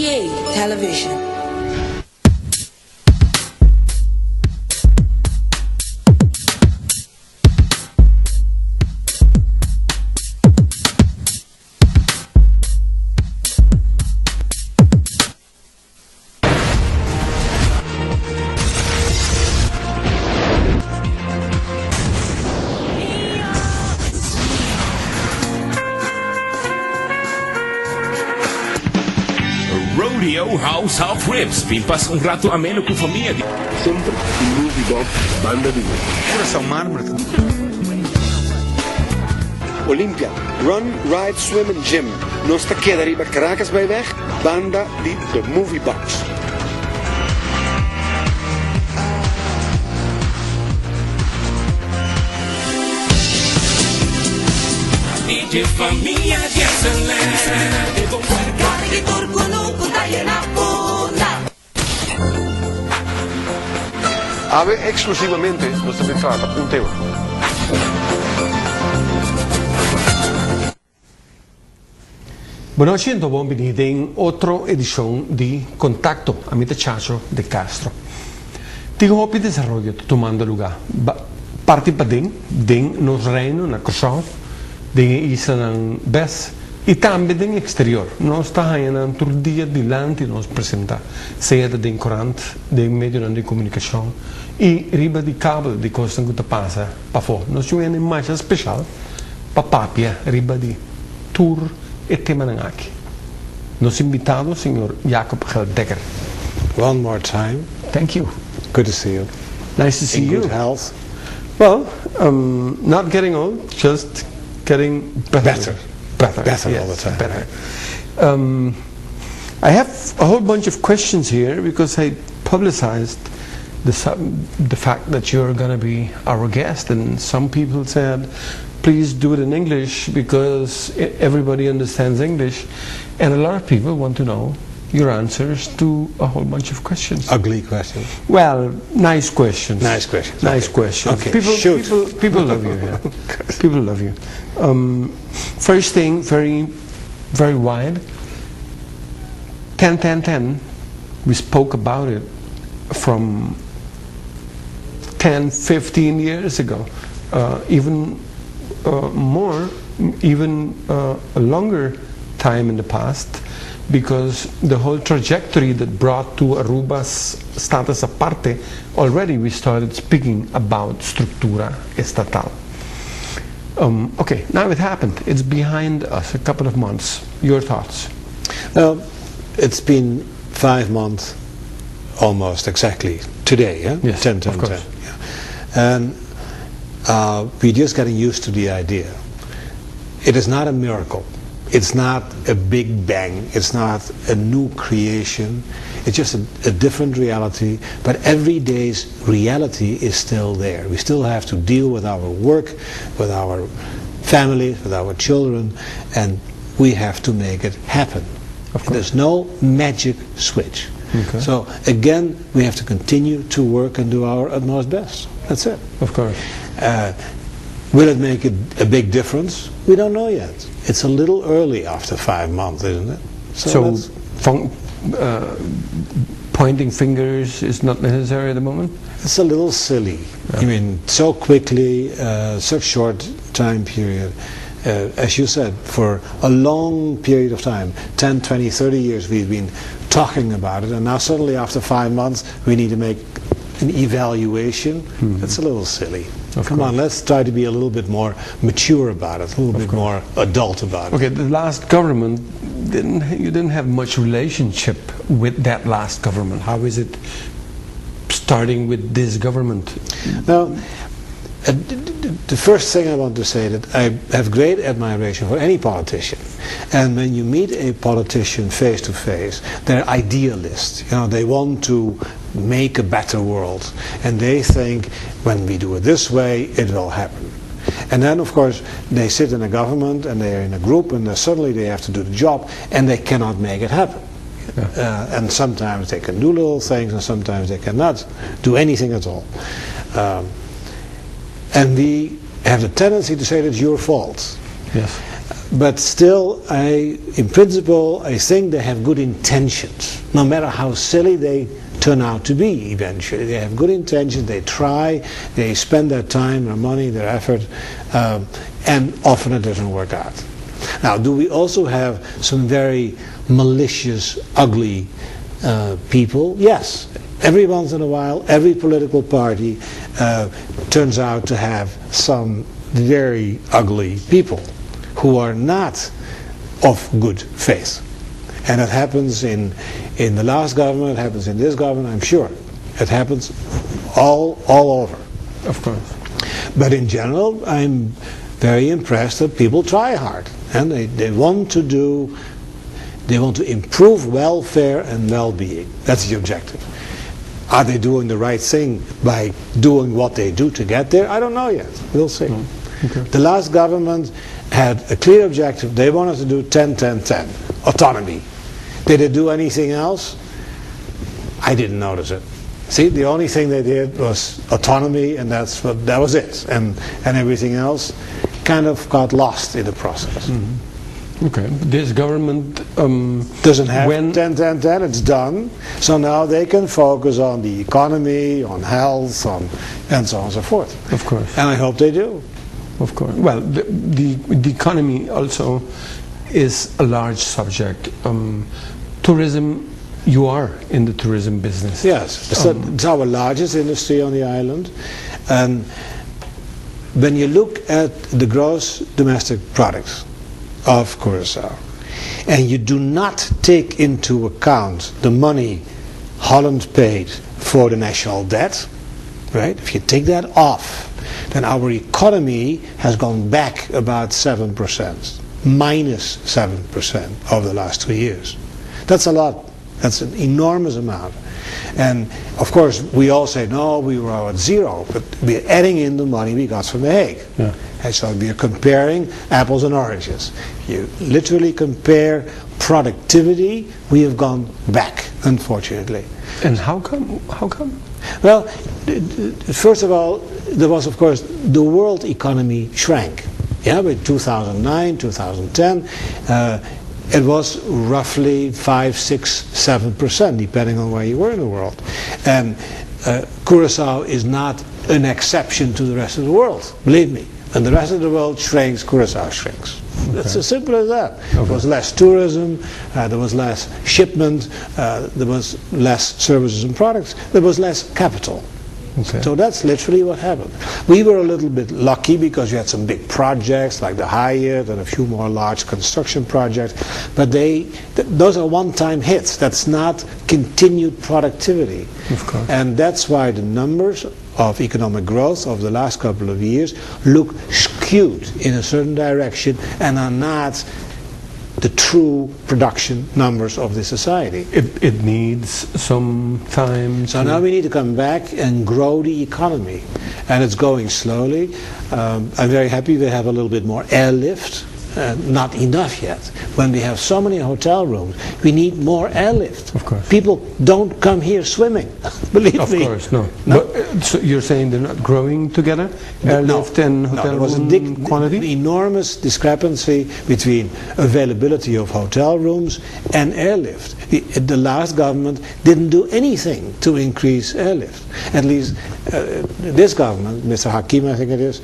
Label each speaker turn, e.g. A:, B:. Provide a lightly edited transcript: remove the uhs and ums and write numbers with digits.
A: CBA Television.
B: House of Ribs, pimpas un rato ameno con familia.
C: Sempre in movie box banda 2.
D: Coração Mármore.
C: Olympia, Run, Ride, Swim and Gym. Non sta chieda riba Caracas bij weg, banda di The Movie Box.
B: DJ famiglia di SLR, devo cercare che torcono con dai na ponda.
C: Ave exclusivamente non sta pensata un tema.
E: Buenas noches, bienvenidos en otra edición de Contacto, a mi Chacho de Castro. Tengo un desarrollo tomando lugar. Participating den nos reino na Curacao, den isla ng Bes, e também den exterior. Nós está aí na dia de lante nos apresenta, seja den corante, den meio de comunicação e riba de cabo de coisa que passa para fora. Nós temos uma imagem especial para papia riba de tour e tema ng aqui. Nos invitado, Sr. Gelt Dekker.
D: One more time.
E: Thank you.
D: Good to see you.
E: Nice to see you.
D: In good health.
E: Well, not getting old, just getting better. Better
D: yes,
E: all the time. Better. I have a whole bunch of questions here because I publicized the fact that you're going to be our guest, and some people said, please do it in English because everybody understands English, and a lot of people want to know your answers to a whole bunch of questions.
D: Ugly questions.
E: Well, nice questions.
D: Nice questions.
E: Nice
D: okay.
E: questions.
D: Okay.
E: People love you. Yeah. People love you. First thing, very wide. 10-10-10. We spoke about it from 10-15 years ago, even more, even a longer time in the past, because the whole trajectory that brought to Aruba's status aparte, already we started speaking about structura estatal. Okay, now it happened. It's behind us, a couple of months. Your thoughts?
D: Well, it's been 5 months, almost exactly, today, yeah?
E: Yes,
D: 10, 10,
E: of course.
D: 10. Yeah. And we're just getting used to the idea. It is not a miracle. It's not a big bang. It's not a new creation. It's just a different reality. But every day's reality is still there. We still have to deal with our work, with our families, with our children, and we have to make it happen.
E: Of course.
D: There's no magic switch. Okay. So again, we have to continue to work and do our utmost best. That's it.
E: Of course.
D: Will it make a big difference? We don't know yet. It's a little early after 5 months, isn't it?
E: So pointing fingers is not necessary at the moment?
D: It's a little silly. Yeah. I mean, so quickly, such short time period. As you said, for a long period of time, 10, 20, 30 years we've been talking about it, and now suddenly after 5 months we need to make an evaluation. That's a little silly. Come on, let's try to be a little bit more mature about it, a little bit more adult about it.
E: Okay, the last government, you didn't have much relationship with that last government. How is it starting with this government?
D: Now, the first thing I want to say that I have great admiration for any politician, and when you meet a politician face to face, they're idealists. You know, they want to make a better world, and they think when we do it this way, it will happen. And then, of course, they sit in a government and they are in a group, and suddenly they have to do the job, and they cannot make it happen. Yeah. And sometimes they can do little things, and sometimes they cannot do anything at all. And we have the tendency to say that it's your fault.
E: Yes.
D: But still, in principle, I think they have good intentions. No matter how silly they turn out to be eventually. They have good intentions, they try, they spend their time, their money, their effort, and often it doesn't work out. Now, do we also have some very malicious, ugly people? Yes. Every once in a while, every political party turns out to have some very ugly people who are not of good faith. And it happens in the last government, it happens in this government, I'm sure. It happens all over.
E: Of course.
D: But in general, I'm very impressed that people try hard. And they want to improve welfare and well-being. That's the objective. Are they doing the right thing by doing what they do to get there? I don't know yet. We'll see.
E: Okay.
D: The last government had a clear objective. They wanted to do 10-10-10. Autonomy. Did they do anything else? I didn't notice it. See, the only thing they did was autonomy, and that was it. And everything else kind of got lost in the process.
E: Mm-hmm. Okay. This government
D: doesn't have 10-10-10. It's done. So now they can focus on the economy, on health, and so on and so forth.
E: Of course.
D: And I hope they do.
E: Of course. Well, the economy also is a large subject. Tourism, you are in the tourism business.
D: Yes, it's our largest industry on the island. And when you look at the gross domestic products of Curacao, and you do not take into account the money Holland paid for the national debt, right? If you take that off, then our economy has gone back about 7%, minus 7% over the last 2 years. That's a lot. That's an enormous amount. And of course, we all say, no, we were at zero, but we're adding in the money we got from The Hague.
E: Yeah.
D: And so we're comparing apples and oranges. You literally compare productivity, we have gone back, unfortunately.
E: And how come?
D: Well, first of all, there was, of course, the world economy shrank. Yeah, by 2009, 2010, it was roughly 5, 6, 7%, depending on where you were in the world. And Curacao is not an exception to the rest of the world, believe me. When the rest of the world shrinks, Curacao shrinks. Okay. It's as simple as that. Okay. There was less tourism, there was less shipment, there was less services and products, there was less capital. Okay. So that's literally what happened. We were a little bit lucky because you had some big projects like the Hyatt and a few more large construction projects, but those are one-time hits. That's not continued productivity.
E: Of course.
D: And that's why the numbers of economic growth over the last couple of years look skewed in a certain direction and are not the true production numbers of the society.
E: It needs some time.
D: So now we need to come back and grow the economy. And it's going slowly. I'm very happy we have a little bit more airlift. Not enough yet. When we have so many hotel rooms, we need more airlift.
E: Of course.
D: People don't come here swimming. Believe me.
E: Of course, no. But, so you're saying they're not growing together? Airlift and hotel
D: there was
E: room quantity?
D: Enormous discrepancy between availability of hotel rooms and airlift. The last government didn't do anything to increase airlift. At least this government, Mr. Hakim I think it is,